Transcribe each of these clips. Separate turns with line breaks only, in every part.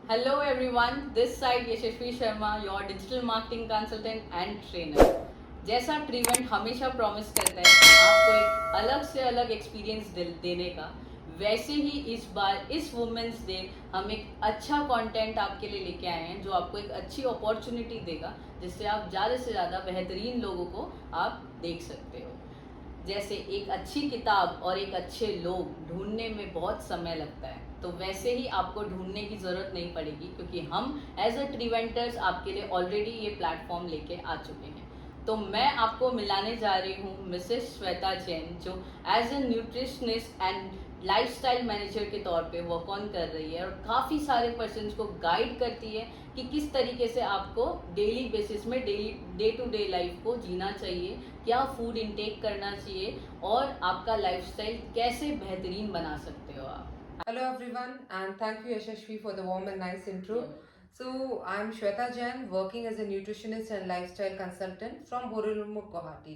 Hello everyone, this side Yashashvi Sharma, your digital marketing consultant and trainer. जैसा ट्रीवेंट हमेशा promise करता है आपको एक अलग से अलग एक्सपीरियंस देने का, वैसे ही इस बार इस वुमेंस डे हम एक अच्छा कंटेंट आपके लिए लेके आए हैं जो आपको एक अच्छी अपॉर्चुनिटी देगा जिससे आप ज़्यादा से ज़्यादा बेहतरीन लोगों को आप देख सकते हो। जैसे एक अच्छी किताब और एक अच्छे लोग ढूंढने में बहुत समय लगता है, तो वैसे ही आपको ढूंढने की ज़रूरत नहीं पड़ेगी क्योंकि हम एज अ ट्रीवेंटर्स आपके लिए ऑलरेडी ये प्लेटफॉर्म लेके आ चुके हैं। तो मैं आपको मिलाने जा रही हूँ मिसेस श्वेता जैन, जो as a nutritionist and lifestyle manager के तौर पे वर्क ऑन कर रही है और काफ़ी सारे पर्सन्स को गाइड करती है कि किस तरीके से आपको डेली बेसिस में daily day to day life को जीना चाहिए, क्या फूड इनटेक करना चाहिए और आपका लाइफस्टाइल कैसे बेहतरीन बना सकते हो आप।
Hello everyone, and thank you Yashashvi for the warm and nice intro. So I'm Shweta Jain, working as a nutritionist and lifestyle consultant from Borolumuk, Guwahati.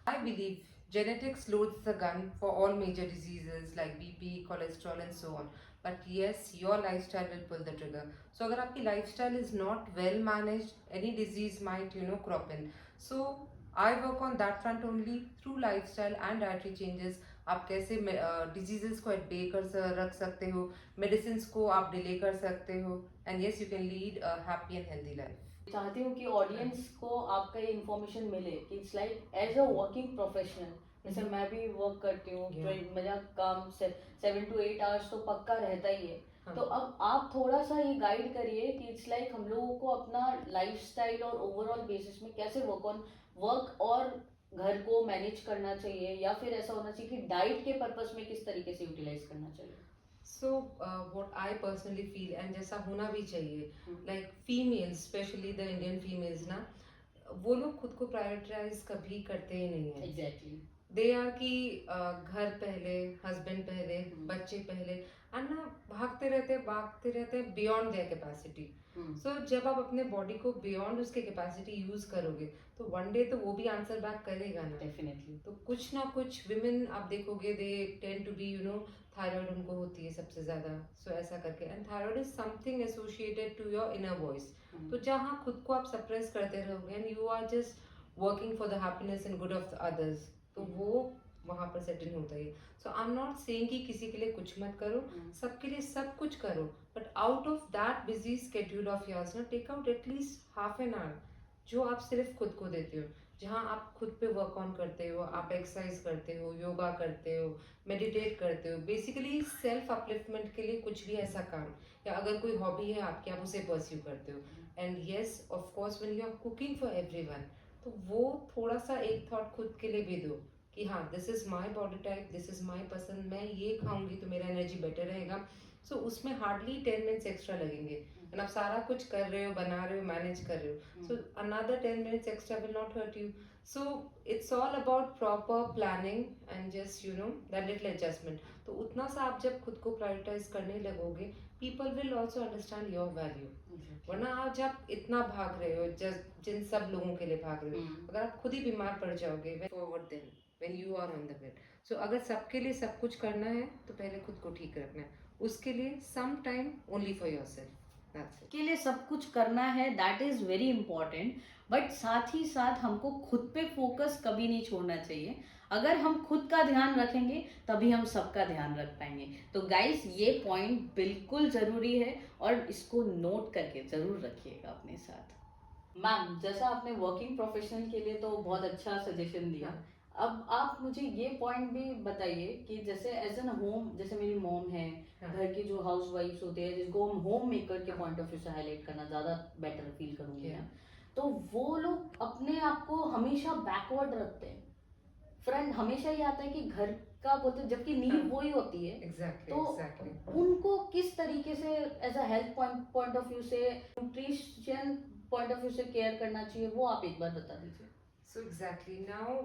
I believe genetics loads the gun for all major diseases like BP, cholesterol and so on. But yes, your lifestyle will pull the trigger. So अगर आपकी lifestyle is not well managed, any disease might crop in. So I work on that front only through lifestyle and dietary changes. आप कैसे diseases को at bay कर रख सकते हो, medicine को आप डिले कर सकते हो, and yes you can lead a happy and healthy life.
चाहती हूँ कि ऑडियंस को आपका ये इन्फॉर्मेशन मिले कि it's like as a working professional, जैसे मैं भी वर्क करती हूँ, मेरा काम 7 to 8 आवर्स तो पक्का रहता ही है। तो अब आप थोड़ा सा ये गाइड करिए कि इट्स लाइक हम लोगों को अपना लाइफस्टाइल और ओवरऑल बेसिस में कैसे वर्क और घर को मैनेज करना चाहिए, या फिर ऐसा होना चाहिए कि डाइट के पर्पस में किस तरीके से यूटिलाइज करना चाहिए।
So what I personally feel, and जैसा होना भी चाहिए, like females specially the Indian females ना, वो लोग खुद को प्रायोरिटाइज कभी करते ही नहीं है।
एग्जैक्टली।
दे आर की घर पहले, हस्बैंड पहले, बच्चे पहले, एंड ना भागते रहते बियॉन्ड देयर कैपेसिटी। सो जब आप अपने बॉडी को बियॉन्ड उसके कैपेसिटी यूज करोगे तो वन डे तो वो भी आंसर बैक करेगा ना।
डेफिनेटली।
तो कुछ ना कुछ विमेन आप देखोगे, they tend to be thyroid उनको होती है सबसे ज्यादा। सो ऐसा करके, and thyroid is something associated to your inner voice. तो जहाँ खुद को आप सप्रेस करते रहोगे and you are just working for the happiness and good of the others, तो वो वहां पर सेट इन होता है। So I am not saying कि किसी के लिए कुछ मत करो, सबके लिए सब कुछ करो, but out of that busy schedule of yours ना, take out at least half an hour जो आप सिर्फ खुद को देते हो, जहाँ आप खुद पे वर्क ऑन करते हो, आप एक्सरसाइज करते हो, योगा करते हो, मेडिटेट करते हो, बेसिकली सेल्फ अपलिफ्टमेंट के लिए कुछ भी ऐसा काम, या अगर कोई हॉबी है आपकी, आप उसे परस्यू करते हो। And yes of course when you are cooking for everyone, तो वो थोड़ा सा एक थॉट खुद के लिए भी दो कि हाँ, this is my body type, this is my पसंद, मैं ये खाऊंगी तो मेरा एनर्जी बेटर रहेगा। सो उसमें हार्डली 10 मिनट्स एक्स्ट्रा लगेंगे, एंड आप सारा कुछ कर रहे हो, बना रहे हो, मैनेज कर रहे हो, so another 10 minutes extra will not hurt you. So it's all about proper planning and just that little adjustment. तो उतना सा आप जब खुद को प्रायोरिटाइज करने लगोगे, people will also understand your value. वरना आज आप इतना भाग रहे हो, जस्ट जिन सब लोगों के लिए भाग रहे हो, अगर आप खुद ही बीमार पड़ जाओगे forward then when you are on the bed. So अगर सबके लिए सब कुछ करना है तो पहले खुद को ठीक रखना है, उसके लिए some time only for yourself.
के लिए सब कुछ करना है, that is very important, but साथ ही साथ हमको खुद पे फोकस कभी नहीं छोड़ना चाहिए। अगर हम खुद का ध्यान रखेंगे तभी हम सबका ध्यान रख पाएंगे। तो गाइस, ये पॉइंट बिल्कुल ज़रूरी है और इसको नोट करके ज़रूर रखिएगा अपने साथ। मैम, जैसा आपने वर्किंग प्रोफेशनल के लिए तो बहुत अच्छा सजेशन दिया, अब आप मुझे ये पॉइंट भी बताइए कि जैसे एज एन होम, जैसे मेरी मॉम है, घर की जो हाउस वाइफ्स होते हैं जिसको हम होम मेकर के पॉइंट ऑफ व्यू से हाईलाइट करना ज़्यादा बेटर फील करूँगी मैं, तो वो लोग अपने आप को हमेशा बैकवर्ड रखते हैं। फ्रेंड हमेशा ये आता है कि घर का बोलते हैं, जबकि नीड वही होती है। तो उनको किस तरीके से as a health point of view से, न्यूट्रिशन पॉइंट ऑफ व्यू से केयर करना चाहिए, वो आप एक बार बता दीजिए।
So exactly now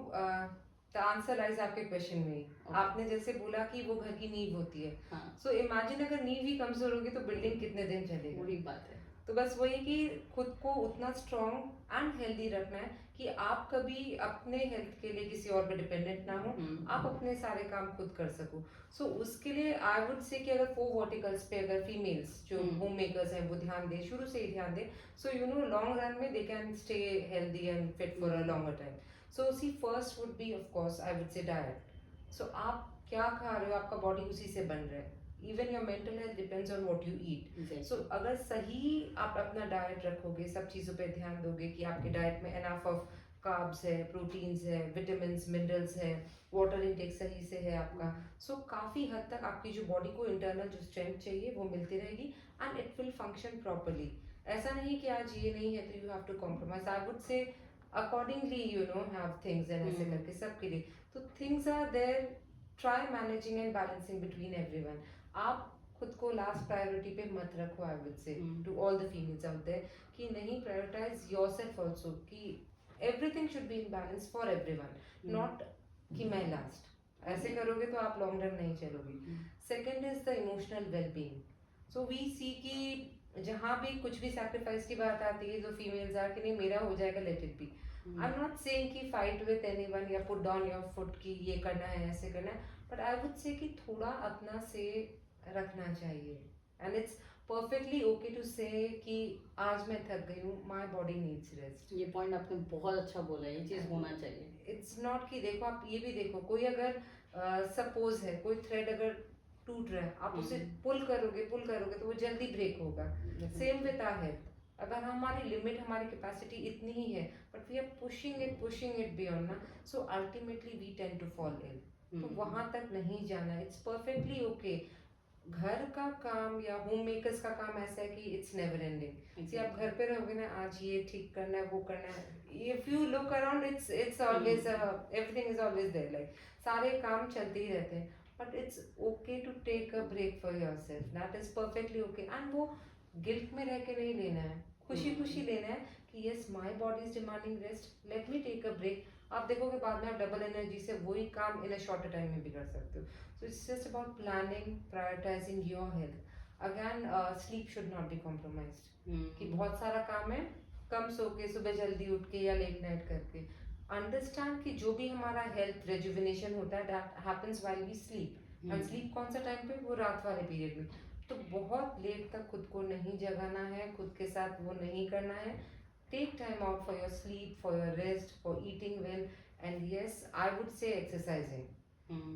the answer lies आपके क्वेश्चन में। आपने जैसे बोला कि वो घर की नींव होती है, सो इमेजिन अगर नींव ही कमजोर होगी तो बिल्डिंग कितने दिन चलेगी।
वही बात है।
तो बस वही कि खुद को उतना स्ट्रॉन्ग एंड हेल्दी रखना है कि आप कभी अपने हेल्थ के लिए किसी और पे डिपेंडेंट ना हो, आप अपने सारे काम खुद कर सको। सो उसके लिए आई वुड से कि अगर 4 वर्टिकल्स पे अगर फीमेल्स जो होम मेकर्स हैं वो ध्यान दे, शुरू से ही ध्यान दे, so you know long run में they can stay healthy and fit for a longer time. So see first would be of course I would say diet. So आप क्या खा रहे हो, आपका बॉडी उसी से बन रहा है। Even your mental health depends on what you eat. So अगर सही आप अपना डाइट रखोगे, सब चीज़ों पे ध्यान दोगे कि आपके डाइट में एनफ ऑफ कार्ब्स है, प्रोटीन्स है, विटामिन्स, मिनरल्स है, वाटर इनटेक सही से है आपका, सो काफ़ी हद तक आपकी जो बॉडी को इंटरनल जो स्ट्रेंथ चाहिए वो मिलती रहेगी and it will function properly. ऐसा नहीं कि आज ये नहीं है तो you have to compromise. I would say accordingly you know have things and ऐसे करके सबके लिए तो things are there. Try managing and balancing between everyone. आप खुद को लास्ट प्रायोरिटी पे मत रखो। I would say to all the females out there कि नहीं, प्रायोरिटाइज योरसेल्फ आल्सो कि everything should be in balance for everyone, not कि मैं लास्ट। ऐसे करोगे तो आप लॉन्ग रन नहीं चलोगे। Second is the emotional wellbeing. So we see कि जहाँ भी कुछ भी सैक्रिफाइस की बात आती है जो फीमेल्स आर कि नहीं मेरा हो जाएगा, let it be. I am not saying कि फाइट विद एनीवन या पुट डाउन योर फुट कि ये करना है ऐसे करना है, बट आई वुड से कि थोड़ा अपना से रखना चाहिए। And it's perfectly okay to say कि आज मैं थक गई हूँ, माई बॉडी नीड्स रेस्ट।
ये पॉइंट आपने बहुत अच्छा बोला, ये चीज होना चाहिए।
इट्स नॉट कि देखो आप ये भी देखो, कोई अगर सपोज है कोई थ्रेड अगर टूट रहा है, आप उसे पुल करोगे तो वो जल्दी ब्रेक होगा। Same with our health. अगर हमारी लिमिट, हमारी कैपेसिटी इतनी ही है but we are pushing it beyond ना, so ultimately we tend to fall ill. तो वहां तक नहीं जाना। It's perfectly okay. घर का काम या होम मेकर्स का काम ऐसा है कि इट्स नेवर एंडिंग। सी आप घर पे रहोगे ना, आज ये ठीक करना है, वो करना है, if you look around it's always everything is always there, like सारे काम चलते ही रहते हैं। But it's okay to take a break for yourself, that is perfectly okay. And वो गिल्ट में रह के नहीं लेना है, खुशी खुशी लेना है कि yes my body is demanding rest, let me take a break. आप देखोगे बाद में आप डबल एनर्जी से वही काम इन अ शॉर्टर टाइम में भी कर सकते हो। So it's just about planning, prioritizing your health. Again, sleep should not be compromised. कि बहुत सारा काम है, कम सो के सुबह जल्दी उठ के या लेट नाइट करके। अंडरस्टैंड कि जो भी हमारा हेल्थ रेजुविनेशन होता है that happens while we sleep. And sleep कौन सा टाइम पे, वो रात वाले पीरियड में। तो बहुत लेट तक खुद को नहीं जगाना है, खुद के साथ वो नहीं करना है। Take time out for your sleep, for your rest, for eating well, and yes I would say exercising.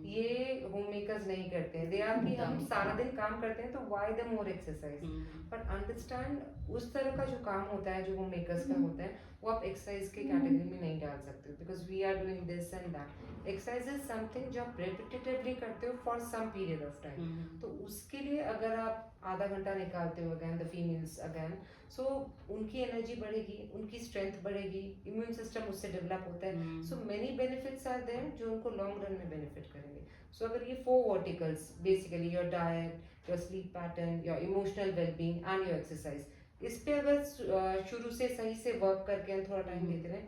ये होम मेकर्स नहीं करते हैं। दे आर कि हम सारा दिन काम करते हैं तो why the more exercise. But understand उस तरह का जो काम होता है जो होम मेकर्स का होता है वो आप एक्सरसाइज के कैटेगरी में नहीं डाल सकते हो, because we are doing this and that. Exercise is something जो आप रेपिटेटिवली करते हो for some period of time. तो उसके लिए अगर आप आधा घंटा निकालते हो, again the females again, so उनकी एनर्जी बढ़ेगी, उनकी स्ट्रेंथ बढ़ेगी, इम्यून सिस्टम उससे डेवलप होता है। So many benefits are there जो उनको लॉन्ग रन में बेनिफिट करेंगे। सो अगर ये 4 verticals basically your diet, your sleep pattern, your emotional wellbeing and your exercise, इस पे अगर शुरू से सही से वर्क करके थोड़ा टाइम देते रहे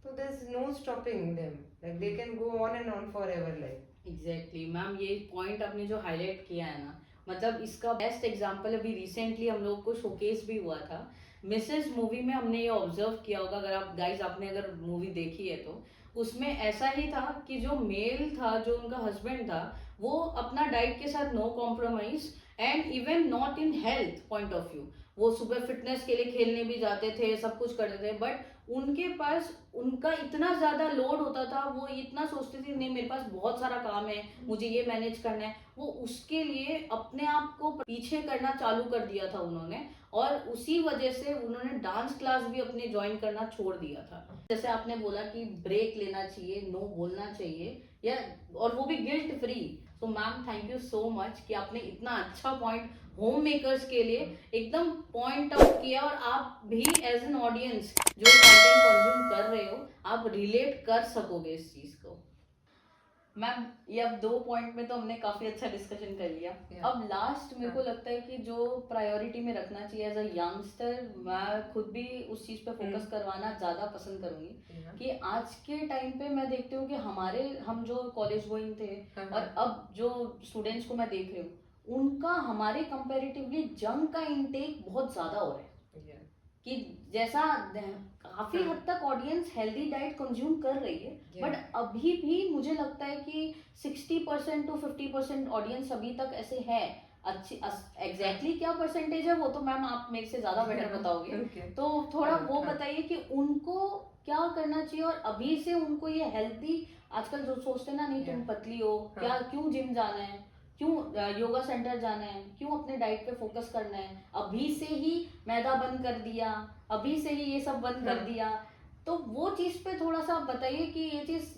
तो there is no stopping them, like they can go on and on forever like.
Exactly ma'am, ये पॉइंट आपने जो हाईलाइट किया है ना, मतलब इसका बेस्ट एग्जांपल अभी रिसेंटली हम लोग को शोकेस भी हुआ था। मिसेस मूवी में हमने ये ऑब्जर्व किया होगा, अगर आप गाइज आपने अगर मूवी देखी है तो उसमें ऐसा ही था कि जो मेल था, जो उनका हस्बैंड था, वो अपना डाइट के साथ no compromise and even not in health point of view, वो सुबह फिटनेस के लिए खेलने भी जाते थे, सब कुछ करते थे, बट उनके पास उनका इतना ज्यादा लोड होता था, वो इतना सोचते थे नहीं मेरे पास बहुत सारा काम है, मुझे ये मैनेज करना है, वो उसके लिए अपने आप को पीछे करना चालू कर दिया था उन्होंने, और उसी वजह से उन्होंने डांस क्लास भी अपने ज्वाइन करना छोड़ दिया था। जैसे आपने बोला कि ब्रेक लेना चाहिए, नो बोलना चाहिए, या और वो भी गिल्ट फ्री। तो ma'am thank you so much कि आपने इतना अच्छा पॉइंट होम मेकर्स के लिए एकदम पॉइंट आउट किया, और आप भी एज एन ऑडियंस जो कंटेंट कंज्यूम कर रहे हो आप रिलेट कर सकोगे इस चीज को। मैम ये अब 2 पॉइंट में तो हमने काफी अच्छा डिस्कशन कर लिया। अब लास्ट मेरे को लगता है कि जो प्रायोरिटी में रखना चाहिए एज अ यंगस्टर, मैं खुद भी उस चीज पे फोकस करवाना ज्यादा पसंद करूंगी कि आज के टाइम पे मैं देखती हूँ कि हम जो कॉलेज गोइंग थे और अब जो स्टूडेंट्स को मैं देख रही हूँ, उनका हमारे कंपेरेटिवली जंक का इनटेक बहुत ज्यादा हो रहा है।
Yeah.
कि जैसा काफी
हाँ.
हद तक ऑडियंस हेल्दी डाइट कंज्यूम कर रही है,
Yeah.
बट अभी भी मुझे लगता है कि 60% to 50% ऑडियंस अभी तक ऐसे है। अच्छी एग्जैक्टली क्या परसेंटेज है वो तो मैम आप मेरे से ज्यादा बेटर बताओगे।
Okay.
तो थोड़ा
हाँ,
वो
हाँ.
बताइए कि उनको क्या करना चाहिए, और अभी से उनको ये हेल्दी, आजकल जो सोचते हैं ना, नहीं तुम
Yeah.
पतली हो
हाँ.
क्या, क्यों जिम जाना है, क्यों योगा सेंटर जाना है, क्यों अपने डाइट पे फोकस करना है, अभी से ही मैदा बंद कर दिया, अभी से ही ये सब बंद कर
हाँ.
दिया। तो वो चीज पे थोड़ा सा आप बताइए कि ये चीज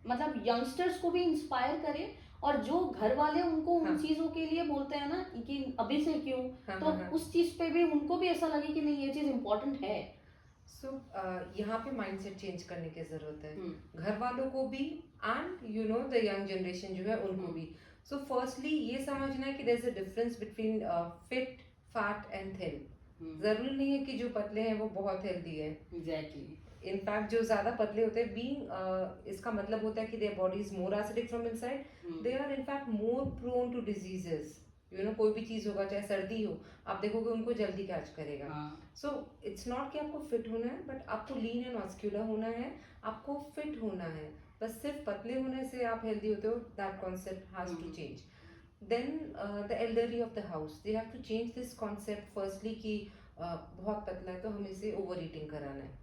मतलब यंगस्टर्स को भी इंस्पायर करे, और जो घर वाले उनको उन
हाँ.
चीजों के लिए बोलते हैं ना कि अभी से क्यों,
हाँ.
तो
हाँ. हाँ.
उस चीज पे भी उनको भी ऐसा लगे कि नहीं ये चीज इम्पोर्टेंट है।
सो यहाँ पे माइंडसेट चेंज करने की जरूरत है,
हम्म।
घर वालों को भी and you know the young generation जो है उनको भी। सो फर्स्टली ये समझना है कि there is a difference between fit, fat and thin. जरूरी नहीं है कि जो पतले हैं वो बहुत हेल्दी है।
एग्जैक्टली।
इनफैक्ट जो ज्यादा पतले होते हैं बीइंग इसका मतलब होता है कि their body is more acidic from inside, they are in fact more prone to diseases. You know कोई भी चीज होगा, चाहे सर्दी हो, आप देखोगे उनको जल्दी कैच करेगा। सो इट्स नॉट कि आपको फिट होना है, बट आपको लीन एंड मस्क्यूलर होना है, आपको फिट होना है। बस सिर्फ पतले होने से आप हेल्दी होते हो, that concept has to change. Then the elderly of the house, they have to change this concept firstly कि बहुत पतला है तो हमें इसे ओवर ईटिंग कराना है।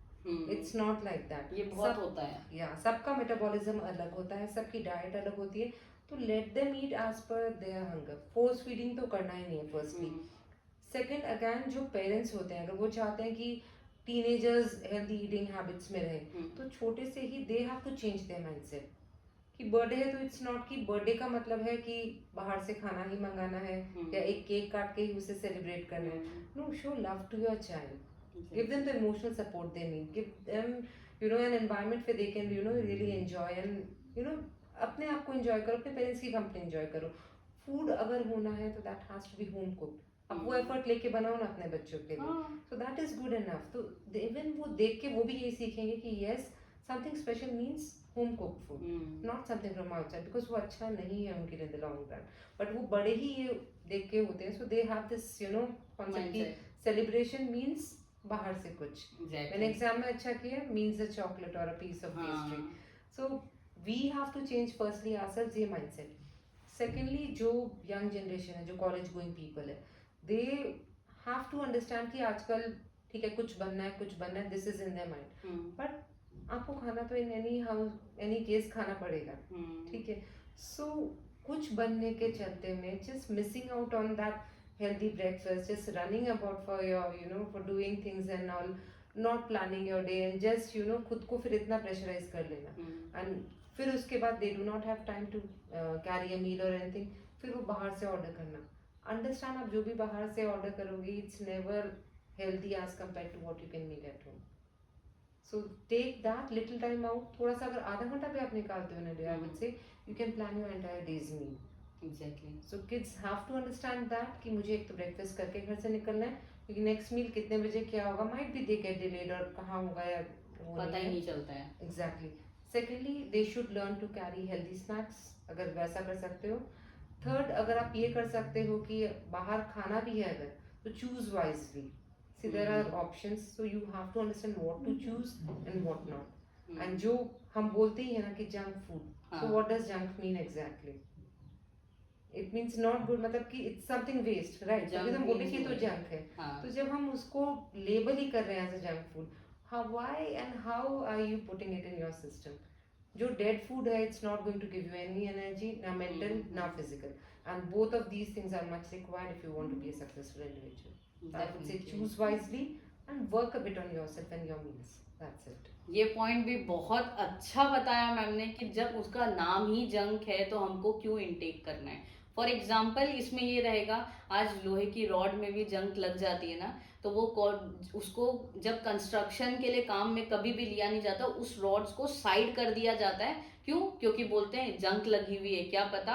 It's not like that.
ये बहुत होता है।
या सबका मेटाबॉलिज्म अलग होता है, सबकी डाइट अलग होती है, तो let them eat as per their hunger. Force feeding तो करना ही नहीं है फर्स्टली। सेकंड, अगेन जो पेरेंट्स होते हैं अगर वो चाहते हैं कि टीनेजर्स हेल्दी ईटिंग हैबिट्स में रहे, तो छोटे से ही they have to change their mindset कि बर्थडे है तो इट्स नॉट कि बर्थडे का मतलब है कि बाहर से खाना ही मंगाना है या एक केक काट के ही उसे सेलिब्रेट करना है। No, show love to your child, give them the emotional support they need, give them you know an environment where they can you know really enjoy and you know अपने आप को enjoy करो, अपने parents की company enjoy करो। Food अगर होना है तो that has to be home cooked। अब वो एफर्ट लेके बनाओ ना अपने बच्चों के लिए, so that is good enough। तो इवन वो देख के वो भी यही सीखेंगे कि yes something special means home cooked food, not something from outside, because वो अच्छा नहीं है उनके लिए in the long run। but वो बड़े ही ये देख के होते हैं, so they have this you know concept कि celebration means बाहर से कुछ। मैंने एग्जाम में अच्छा किया मीन्स अ चॉकलेट और a piece of pastry. So we have to change firstly ourselves ये माइंडसेट। सेकेंडली जो यंग जनरेशन है, जो कॉलेज गोइंग पीपल है, दे हैव टू अंडरस्टैंड कि आजकल ठीक है कुछ बनना है, this is in their mind, but आपको खाना तो इन एनी केस खाना पड़ेगा, ठीक है। सो कुछ बनने के चलते में just missing out on that healthy breakfast, just running about for your you know for doing things and all, not planning your day and just you know खुद को फिर इतना प्रेशराइज कर लेना and फिर उसके बाद they do not have time to carry a meal or anything, फिर वो बाहर से ऑर्डर करना। अंडरस्टैंड, आप जो भी बाहर से ऑर्डर करोगे it's never healthy as compared to what you can make at home. So take that little time out, थोड़ा सा अगर आधा घंटा भी आप निकालते हो ना day, I would say you can plan your entire days meal.
Exactly.
So kids have to understand that कि मुझे एक तो ब्रेकफास्ट करके घर से निकलना है, क्योंकि नेक्स्ट मील कितने बजे क्या होगा, might be they get delayed और कहाँ होगा या वो
पता ही नहीं चलता है।
Exactly. Secondly they should learn to carry healthy snacks, अगर वैसा कर सकते हो। थर्ड, अगर आप ये कर सकते हो कि बाहर खाना भी है अगर, तो choose wisely. See there are options, so you have to understand what to choose and what not. And जो हम बोलते ही है ना कि junk food, so what does junk mean exactly? It means not good, मतलब कि इट्स समथिंग वेस्ट, राइट? तभी हम बोलते कि तो जंक है। तो जब हम उसको लेबल ही कर रहे हैं as a junk food, why and how are you putting it in your system? जो डेड फूड है it's not going to give you any energy, ना मेंटल ना physical, and both of these things are much required if you want to be a successful individual. I would say choose wisely and work a bit on yourself and your meals, that's it.
ये point भी बहुत अच्छा बताया ma'am ने कि जब उसका नाम ही जंक है तो हमको क्यों इनटेक करना है। फॉर एग्जाम्पल इसमें ये रहेगा, आज लोहे की रॉड में भी जंक लग जाती है ना, तो वो उसको जब कंस्ट्रक्शन के लिए काम में कभी भी लिया नहीं जाता, उस रॉड्स को साइड कर दिया जाता है। क्यों? क्योंकि बोलते हैं जंक लगी हुई है, क्या पता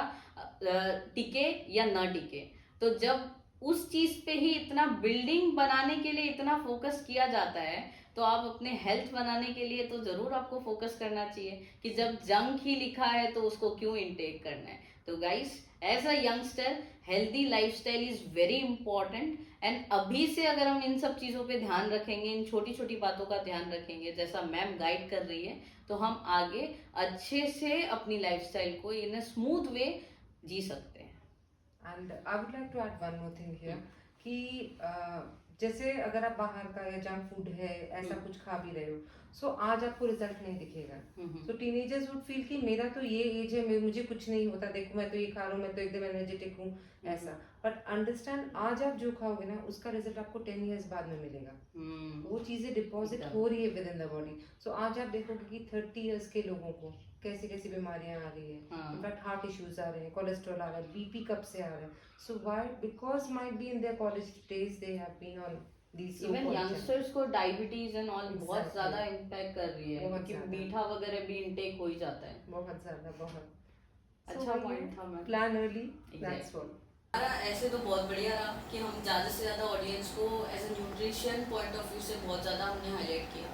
टिके या ना टिके। तो जब उस चीज पे ही इतना बिल्डिंग बनाने के लिए इतना फोकस किया जाता है, तो आप अपने हेल्थ बनाने के लिए तो जरूर आपको फोकस करना चाहिए कि जब जंक ही लिखा है तो उसको क्यों इनटेक करना है। तो guys, as a youngster, healthy lifestyle is very important and अभी से अगर हम इन सब चीज़ों पे ध्यान रखेंगे, इन छोटी छोटी बातों का ध्यान रखेंगे जैसा मैम गाइड कर रही है, तो हम आगे अच्छे से अपनी लाइफस्टाइल को इन अ स्मूथ वे जी सकते हैं।
And I would like to add one more thing here कि जैसे अगर आप बाहर का या जंक फूड है ऐसा कुछ खा भी रहे हो, सो आज आपको रिजल्ट नहीं दिखेगा। सो टीनेजर्स वुड फील कि मेरा तो ये एज है, मुझे कुछ नहीं होता, देखो मैं तो ये खा रहा हूँ, मैं तो एकदम एनर्जेटिक हूँ, ऐसा। बट अंडरस्टैंड, आज आप जो खाओगे ना उसका रिजल्ट आपको 10 years बाद में मिलेगा। वो चीजें डिपॉजिट हो रही है विद इन द बॉडी। सो आज आप देखोगे कि 30 years के लोगों को कैसी कैसी बीमारियां आ रही है, इनफैक्ट हार्ट इश्यूज आ रहे हैं, कोलेस्ट्रॉल आ रहा है, बीपी कब से आ रहा है। So why? Because might be in their college days they have been on these so
even youngsters को डायबिटीज एंड ऑल बहुत
Exactly.
ज्यादा इम्पैक्ट कर रही है,
बहुत
क्योंकि
ज्यादा।
मीठा वगैरह भी इनटेक हो ही जाता है।
बहुत ज्यादा, बहुत
अच्छा पॉइंट था ma'am.
Plan early, that's what.
हमारा ऐसे तो बहुत बढ़िया रहा कि हम ज़्यादा से ज़्यादा ऑडियंस को as a nutrition point of view से बहुत ज़्यादा हमने हाईलाइट किया।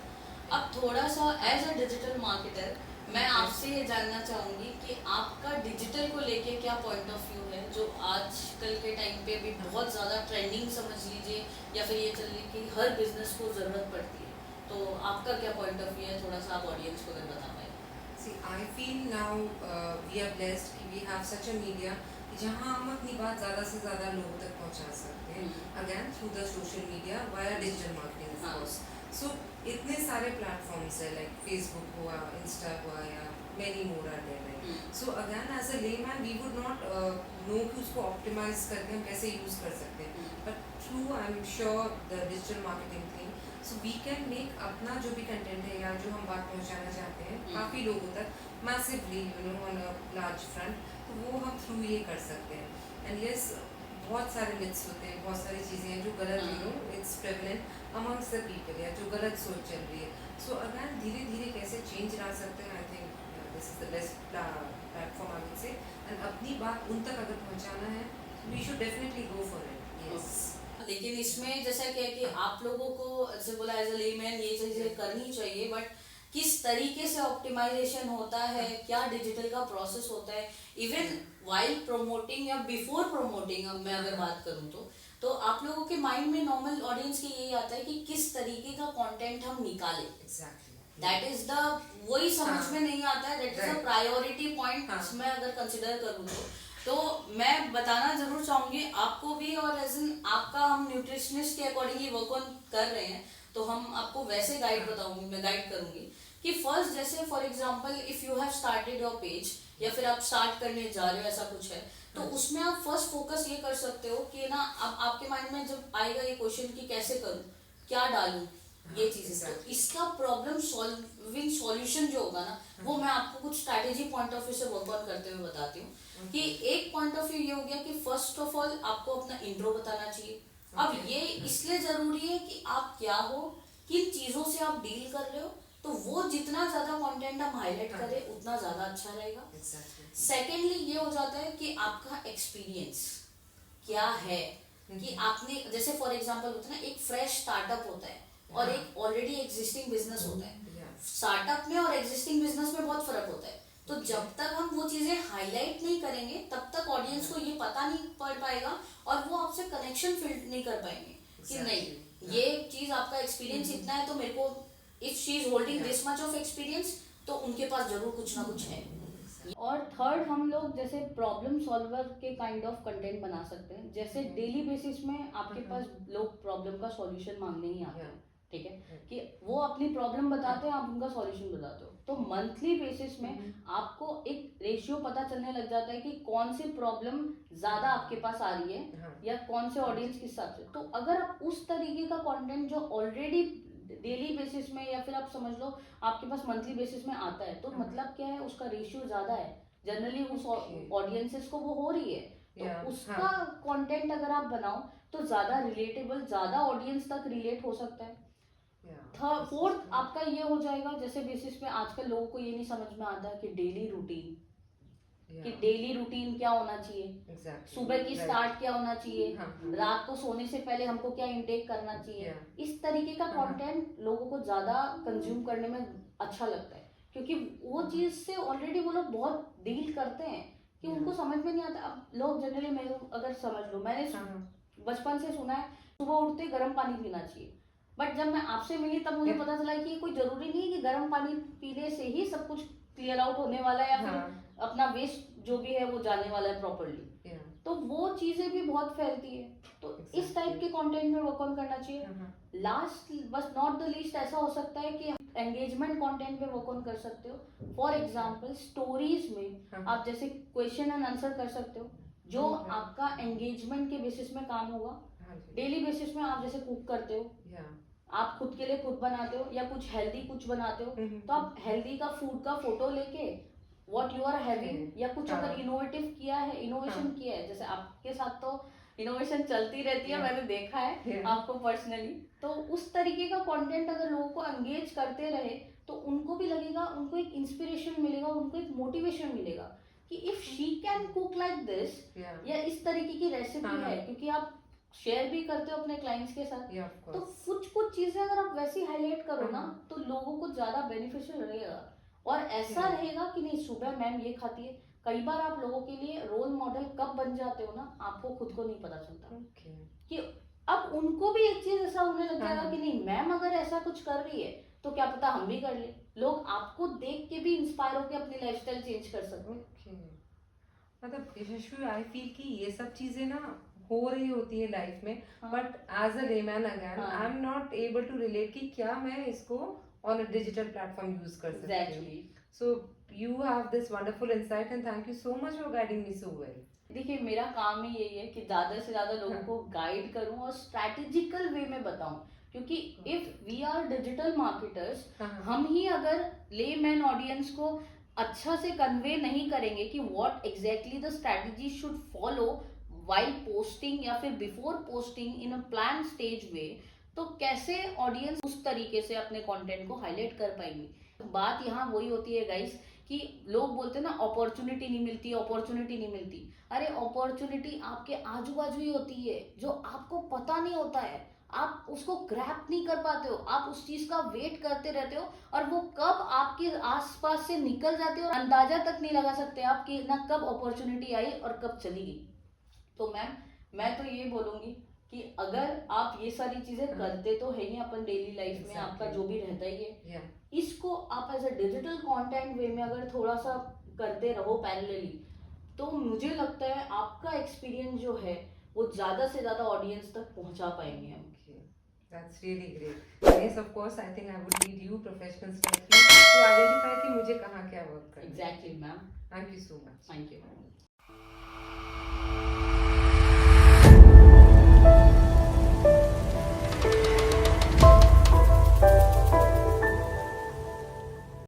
अब थोड़ा सा एज अ डिजिटल मार्केटर मैं आपसे ये जानना चाहूँगी कि आपका डिजिटल को लेके क्या पॉइंट ऑफ व्यू है, जो आजकल के टाइम पे भी बहुत ज़्यादा ट्रेंडिंग समझ लीजिए, या फिर ये चल रही कि हर बिजनेस को ज़रूरत पड़ती है, तो आपका क्या पॉइंट ऑफ व्यू है, थोड़ा सा आप ऑडियंस को अगर बता पाए।
See, I feel now we are blessed कि we have such a media जहाँ हम अपनी बात ज़्यादा से ज़्यादा लोगों तक पहुँचा सकते हैं, again through the social media via digital marketing of course. So इतने सारे प्लेटफॉर्म्स है, लाइक फेसबुक हुआ, इंस्टा हुआ, या many more are there, right. So again as a layman we would not know कि उसको ऑप्टिमाइज करके हम कैसे यूज़ कर सकते हैं, but through I am sure the digital marketing thing, so we can make अपना जो भी कंटेंट है या जो हम बात पहुंचाना चाहते हैं काफ़ी लोगों तक massively, you know, on a large front, तो वो हम थ्रू ये कर सकते हैं। एंड यस, बहुत सारे मिथ्स होते हैं, बहुत सारी चीज़ें हैं जो गलत, you know, it's prevalent amongst the people, या जो गलत सोच चल रही है। सो अगेन धीरे धीरे कैसे चेंज ला सकते हैं, I think this is the best platform I would say. And अपनी बात उन तक अगर पहुंचाना है, we should definitely go for it. Yes,
लेकिन इसमें जैसा क्या है कि आप लोगों को जैसे बोला एज अ लेमैन ये चीजें करनी चाहिए, बट किस तरीके से ऑप्टिमाइजेशन होता है, क्या डिजिटल का प्रोसेस होता है, इवन वाइल प्रमोटिंग या बिफोर प्रमोटिंग, अब मैं अगर बात करूं तो आप लोगों के माइंड में नॉर्मल ऑडियंस के यही आता है कि किस तरीके का कंटेंट हम निकालें।
एग्जैक्टली,
दैट इज द, वही समझ में नहीं आता है, that is the priority point. मैं अगर कंसिडर करूँ तो मैं बताना जरूर चाहूंगी आपको भी, और एज इन आपका हम न्यूट्रिशनिस्ट के अकॉर्डिंगली वर्क ऑन कर रहे हैं, तो हम आपको वैसे गाइड बताऊंगी, मैं गाइड करूंगी कि फर्स्ट जैसे for example if you have started your page, या फिर आप स्टार्ट करने जा रहे हो ऐसा कुछ है, तो उसमें आप फर्स्ट फोकस ये कर सकते हो कि ना, अब आपके माइंड में जब आएगा ये क्वेश्चन कि कैसे करूं, क्या डालूं, ये चीजें, तो इसका प्रॉब्लम सॉल्विंग सॉल्यूशन जो होगा ना, वो मैं आपको कुछ स्ट्रैटेजी पॉइंट ऑफ व्यू से वर्क ऑन करते हुए बताती हूँ। कि एक पॉइंट ऑफ व्यू ये हो गया कि फर्स्ट ऑफ ऑल आपको अपना इंट्रो बताना चाहिए। अब ये इसलिए जरूरी है कि आप क्या हो, किन चीजों से आप डील कर रहे हो, तो वो जितना ज्यादा कंटेंट हम हाईलाइट करें उतना ज्यादा अच्छा रहेगा। सेकेंडली ये हो जाता है कि आपका एक्सपीरियंस क्या है, कि आपने जैसे फॉर एग्जांपल होता है ना, एक फ्रेश स्टार्टअप होता है और एक ऑलरेडी एग्जिस्टिंग बिजनेस होता है। स्टार्टअप में और एग्जिस्टिंग बिजनेस में बहुत फर्क होता है, तो जब तक हम वो चीजें हाईलाइट नहीं करेंगे तब तक ऑडियंस को ये पता नहीं पड़ पाएगा और वो आपसे कनेक्शन फील नहीं कर पाएंगे कि नहीं ये चीज आपका एक्सपीरियंस इतना है, तो मेरे को if she is holding this much of experience, तो उनके पास जरूर कुछ ना कुछ है। और थर्ड, हम लोग जैसे प्रॉब्लम सॉल्वर के काइंड ऑफ कंटेंट बना सकते हैं, जैसे डेली बेसिस में आपके पास लोग प्रॉब्लम का सॉल्यूशन मांगने ही आते हैं, ठीक है, कि वो अपनी प्रॉब्लम बताते हैं, आप उनका सॉल्यूशन बताते हो, तो मंथली बेसिस में आपको एक रेशियो पता चलने लग जाता है कि कौन सी प्रॉब्लम ज्यादा आपके पास आ रही है या कौन से ऑडियंस के हिसाब से। तो अगर आप उस तरीके का कंटेंट जो ऑलरेडी डेली बेसिस में या फिर आप समझ लो आपके पास मंथली बेसिस में आता है, तो मतलब क्या है, उसका रेशियो ज्यादा है, जनरली उस ऑडियंसेस को वो हो रही है, तो उसका कंटेंट अगर आप बनाओ तो ज्यादा रिलेटेबल, ज्यादा ऑडियंस तक रिलेट हो सकता है। फोर्थ आपका ये हो जाएगा, जैसे बेसिस पे आजकल लोगों को ये नहीं समझ में आता कि डेली रूटीन, कि डेली रूटीन क्या होना चाहिए, सुबह की स्टार्ट क्या होना चाहिए, रात को सोने से पहले हमको क्या इंटेक करना चाहिए। इस तरीके का कंटेंट लोगों को ज्यादा कंज्यूम करने में अच्छा लगता है, क्योंकि वो चीज से ऑलरेडी वो लोग बहुत डील करते हैं कि उनको समझ में नहीं आता। अब लोग जनरली, मैं अगर समझ लो, मैंने बचपन से सुना है सुबह उठते गर्म पानी पीना चाहिए, बट जब मैं आपसे मिली तब मुझे पता चला कि कोई जरूरी नहीं है कि गर्म पानी पीने से ही सब कुछ क्लियर आउट होने वाला है या फिर अपना वेस्ट जो भी है वो जाने वाला है प्रॉपरली। तो वो चीजें भी बहुत फैलती है, तो इस टाइप के कंटेंट में वर्क ऑन करना चाहिए। लास्ट बस नॉट द लीस्ट ऐसा हो सकता है कि एंगेजमेंट कंटेंट पे वर्क ऑन कर सकते हो। फॉर एग्जांपल स्टोरीज में आप जैसे क्वेश्चन एंड आंसर कर सकते हो, जो आपका एंगेजमेंट के बेसिस में काम होगा। डेली बेसिस में आप जैसे कुक करते हो, आप खुद के लिए खुद बनाते हो या कुछ हेल्दी कुछ बनाते हो, तो आप हेल्दी का फूड का फोटो लेके व्हाट यू आर हैविंग या कुछ अगर इनोवेटिव किया है, इनोवेशन किया है, जैसे आपके साथ तो इनोवेशन चलती रहती है, मैंने देखा है आपको पर्सनली, तो उस तरीके का कंटेंट अगर लोगों को एंगेज करते रहे तो उनको भी लगेगा, उनको एक इंस्पिरेशन मिलेगा, उनको एक मोटिवेशन मिलेगा कि if she can cook like this, या इस तरीके की रेसिपी है, क्योंकि आप शेयर भी करते हो अपने क्लाइंट्स के साथ, तो कुछ चीजें अगर आप वैसी हाईलाइट करो ना तो लोगों को ज्यादा बेनिफिशियल रहेगा। और ऐसा रहेगा कि नहीं सुबह मैम ये खाती है, कई बार आप लोगों के लिए रोल मॉडल कब बन जाते हो ना, आपको खुद को नहीं पता चलता कि अब उनको भी एक चीज ऐसा होने लग जाएगा कि नहीं मैम अगर ऐसा कुछ कर रही है तो क्या पता हम भी कर ले। लोग आपको देख के भी इंस्पायर होकर अपनी लाइफस्टाइल चेंज कर सकते हैं।
मतलब यशस्वी आई फील कि ये सब चीजें ना हो रही होती है लाइफ में, but as a layman again I am not able to relate कि क्या मैं इसको on a digital platform use कर सकती हूँ। सो you have this wonderful insight and thank you so much for guiding me so well.
देखिए मेरा काम ही यही है कि ज्यादा से ज्यादा लोगों को गाइड करूं और स्ट्रैटेजिकल वे में बताऊं, क्योंकि if we are digital marketers, हम ही अगर लेमैन ऑडियंस को अच्छा से कन्वे नहीं करेंगे कि what exactly the strategy should follow while posting या फिर before posting in a plan stage way, तो कैसे ऑडियंस उस तरीके से अपने कंटेंट को हाईलाइट कर पाएंगे। बात यहाँ वही होती है गाइस कि लोग बोलते हैं ना अपॉर्चुनिटी नहीं मिलती, अपॉर्चुनिटी नहीं मिलती। अरे अपॉर्चुनिटी आपके आजू बाजू ही होती है, जो आपको पता नहीं होता है, आप उसको ग्रैप नहीं कर पाते हो, आप उस चीज का वेट करते रहते हो और वो कब आपके आसपास से निकल जाती है और अंदाजा तक नहीं लगा सकते आप कि ना कब अपॉर्चुनिटी आई और कब चली गई। तो मैम मैं तो ये बोलूंगी कि अगर आप ये सारी चीजें करते तो है ही अपन डेली लाइफ में, आपका जो भी रहता ही है, इसको आप एज अ डिजिटल कंटेंट वे में अगर थोड़ा सा करते रहो पैरेलली, तो मुझे लगता है आपका एक्सपीरियंस जो है वो ज्यादा से ज्यादा ऑडियंस तक पहुंचा पाएंगे हम।
That's really great. Yes, of course, I think I would need you professionals like you to identify कि मुझे कहाँ क्या work करना है.
Exactly, ma'am.
Thank you so much.
Thank you.